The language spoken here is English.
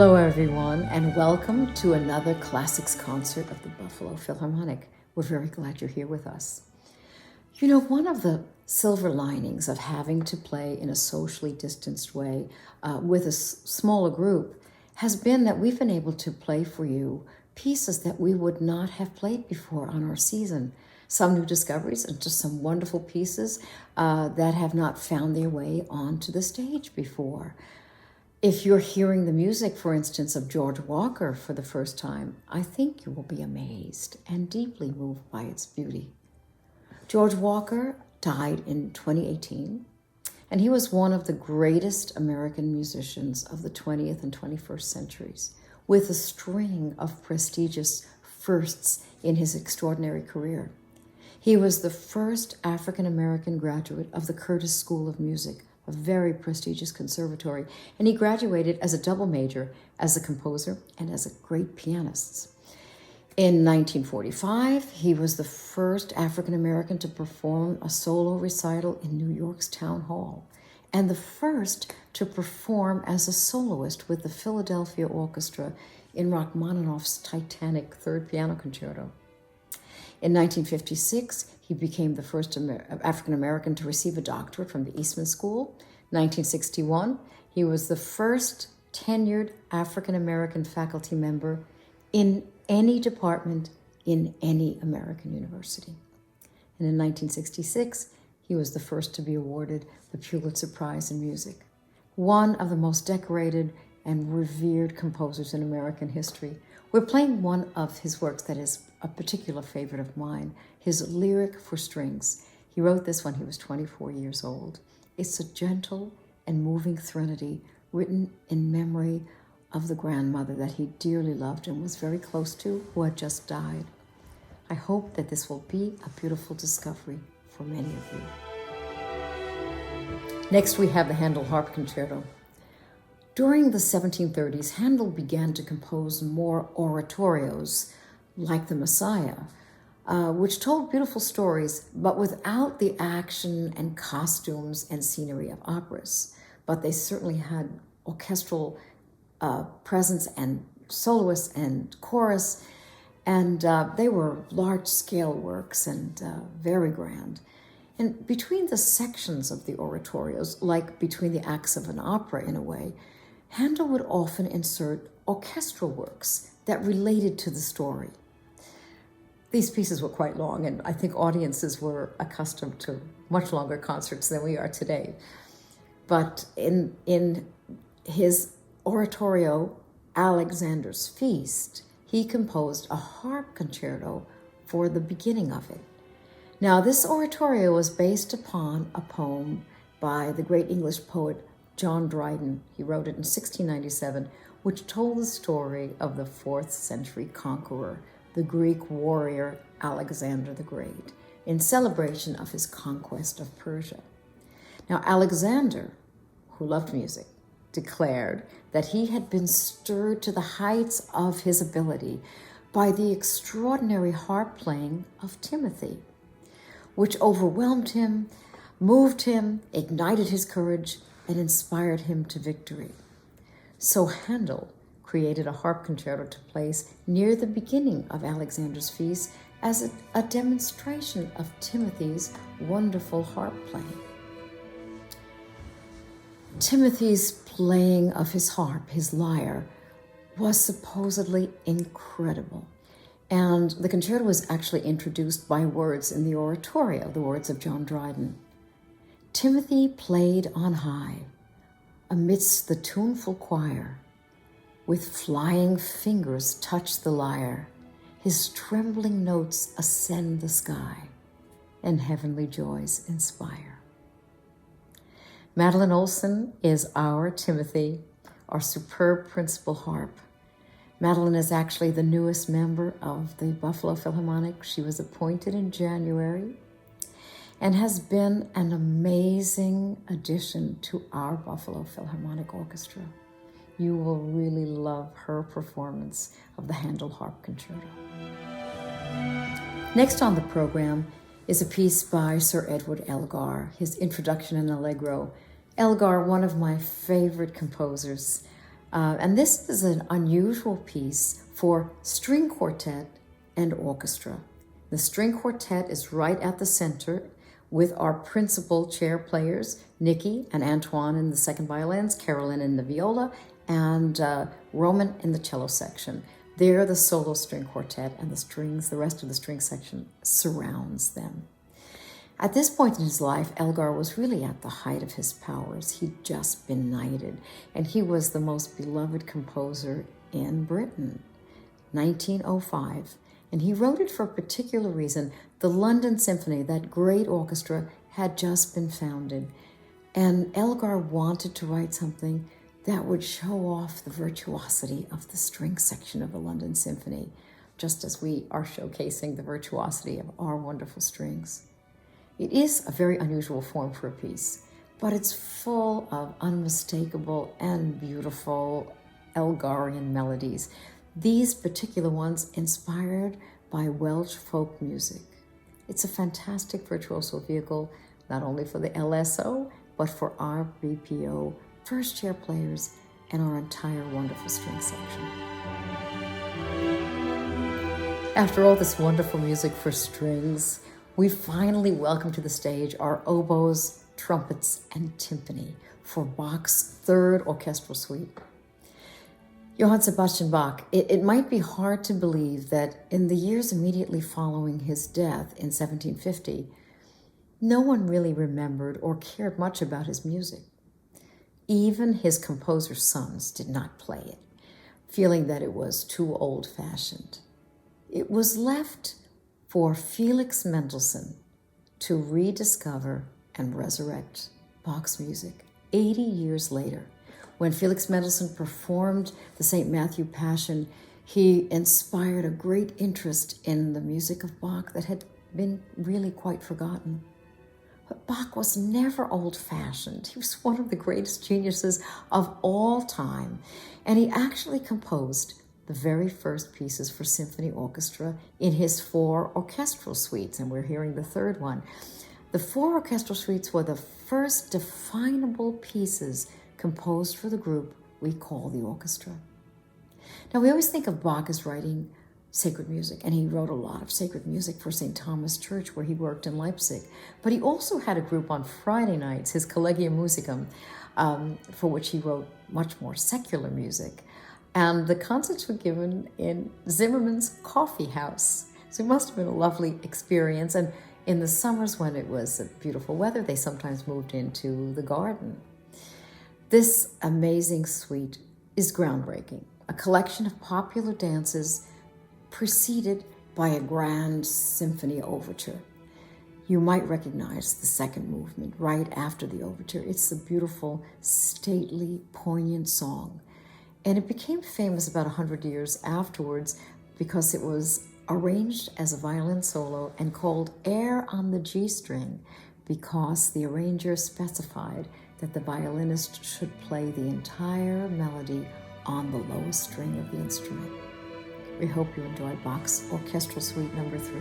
Hello, everyone, and welcome to another Classics concert of the Buffalo Philharmonic. We're very glad you're here with us. You know, one of the silver linings of having to play in a socially distanced way with a smaller group has been that we've been able to play for you pieces that we would not have played before on our season. Some new discoveries and just some wonderful pieces that have not found their way onto the stage before. If you're hearing the music, for instance, of George Walker for the first time, I think you will be amazed and deeply moved by its beauty. George Walker died in 2018, and he was one of the greatest American musicians of the 20th and 21st centuries, with a string of prestigious firsts in his extraordinary career. He was the first African-American graduate of the Curtis School of Music, a very prestigious conservatory, and he graduated as a double major, as a composer and as a great pianist. In 1945, he was the first African-American to perform a solo recital in New York's Town Hall, and the first to perform as a soloist with the Philadelphia Orchestra in Rachmaninoff's Titanic Third Piano Concerto. In 1956, he became the first African-American to receive a doctorate from the Eastman School. 1961, he was the first tenured African-American faculty member in any department in any American university. And in 1966, he was the first to be awarded the Pulitzer Prize in Music. One of the most decorated and revered composers in American history. We're playing one of his works that is a particular favorite of mine, his Lyric for Strings. He wrote this when he was 24 years old. It's a gentle and moving threnody written in memory of the grandmother that he dearly loved and was very close to, who had just died. I hope that this will be a beautiful discovery for many of you. Next, we have the Handel Harp Concerto. During the 1730s, Handel began to compose more oratorios like the Messiah, which told beautiful stories, but without the action and costumes and scenery of operas. But they certainly had orchestral presence and soloists and chorus, and they were large-scale works and very grand. And between the sections of the oratorios, like between the acts of an opera in a way, Handel would often insert orchestral works that related to the story. These pieces were quite long, and I think audiences were accustomed to much longer concerts than we are today. But in his oratorio, Alexander's Feast, he composed a harp concerto for the beginning of it. Now, this oratorio was based upon a poem by the great English poet John Dryden. He wrote it in 1697, which told the story of the 4th century conqueror, the Greek warrior Alexander the Great, in celebration of his conquest of Persia. Now, Alexander, who loved music, declared that he had been stirred to the heights of his ability by the extraordinary harp playing of Timothy, which overwhelmed him, moved him, ignited his courage, and inspired him to victory. So Handel created a harp concerto to place near the beginning of Alexander's Feast as a demonstration of Timothy's wonderful harp playing. Timothy's playing of his harp, his lyre, was supposedly incredible. And the concerto was actually introduced by words in the oratorio, the words of John Dryden. Timothy played on high, amidst the tuneful choir, with flying fingers touch the lyre, his trembling notes ascend the sky, and heavenly joys inspire. Madeline Olson is our Timothy, our superb principal harp. Madeline is actually the newest member of the Buffalo Philharmonic. She was appointed in January and has been an amazing addition to our Buffalo Philharmonic Orchestra. You will really love her performance of the Handel Harp Concerto. Next on the program is a piece by Sir Edward Elgar, his introduction in Allegro. Elgar, one of my favorite composers. And this is an unusual piece for string quartet and orchestra. The string quartet is right at the center with our principal chair players, Nikki and Antoine in the second violins, Carolyn in the viola, and Roman in the cello section. They're the solo string quartet, and the rest of the string section surrounds them. At this point in his life, Elgar was really at the height of his powers. He'd just been knighted, and he was the most beloved composer in Britain, 1905. And he wrote it for a particular reason. The London Symphony, that great orchestra, had just been founded. And Elgar wanted to write something that would show off the virtuosity of the string section of the London Symphony, just as we are showcasing the virtuosity of our wonderful strings. It is a very unusual form for a piece, but it's full of unmistakable and beautiful Elgarian melodies. These particular ones inspired by Welsh folk music. It's a fantastic virtuoso vehicle, not only for the LSO, but for our BPO first chair players and our entire wonderful string section. After all this wonderful music for strings, we finally welcome to the stage our oboes, trumpets, and timpani for Bach's third orchestral suite. Johann Sebastian Bach, it might be hard to believe that in the years immediately following his death in 1750, no one really remembered or cared much about his music. Even his composer's sons did not play it, feeling that it was too old-fashioned. It was left for Felix Mendelssohn to rediscover and resurrect Bach's music 80 years later. When Felix Mendelssohn performed the St. Matthew Passion, he inspired a great interest in the music of Bach that had been really quite forgotten. But Bach was never old-fashioned. He was one of the greatest geniuses of all time, and he actually composed the very first pieces for symphony orchestra in his 4 orchestral suites, and we're hearing the third one. The 4 orchestral suites were the first definable pieces composed for the group we call the orchestra. Now, we always think of Bach as writing sacred music, and he wrote a lot of sacred music for St. Thomas Church, where he worked in Leipzig. But he also had a group on Friday nights, his Collegium Musicum, for which he wrote much more secular music. And the concerts were given in Zimmerman's coffee house. So it must have been a lovely experience. And in the summers when it was beautiful weather, they sometimes moved into the garden. This amazing suite is groundbreaking, a collection of popular dances preceded by a grand symphony overture. You might recognize the second movement right after the overture. It's a beautiful, stately, poignant song. And it became famous about 100 years afterwards because it was arranged as a violin solo and called Air on the G string because the arranger specified that the violinist should play the entire melody on the lowest string of the instrument. We hope you enjoyed Bach's Orchestral Suite No. 3.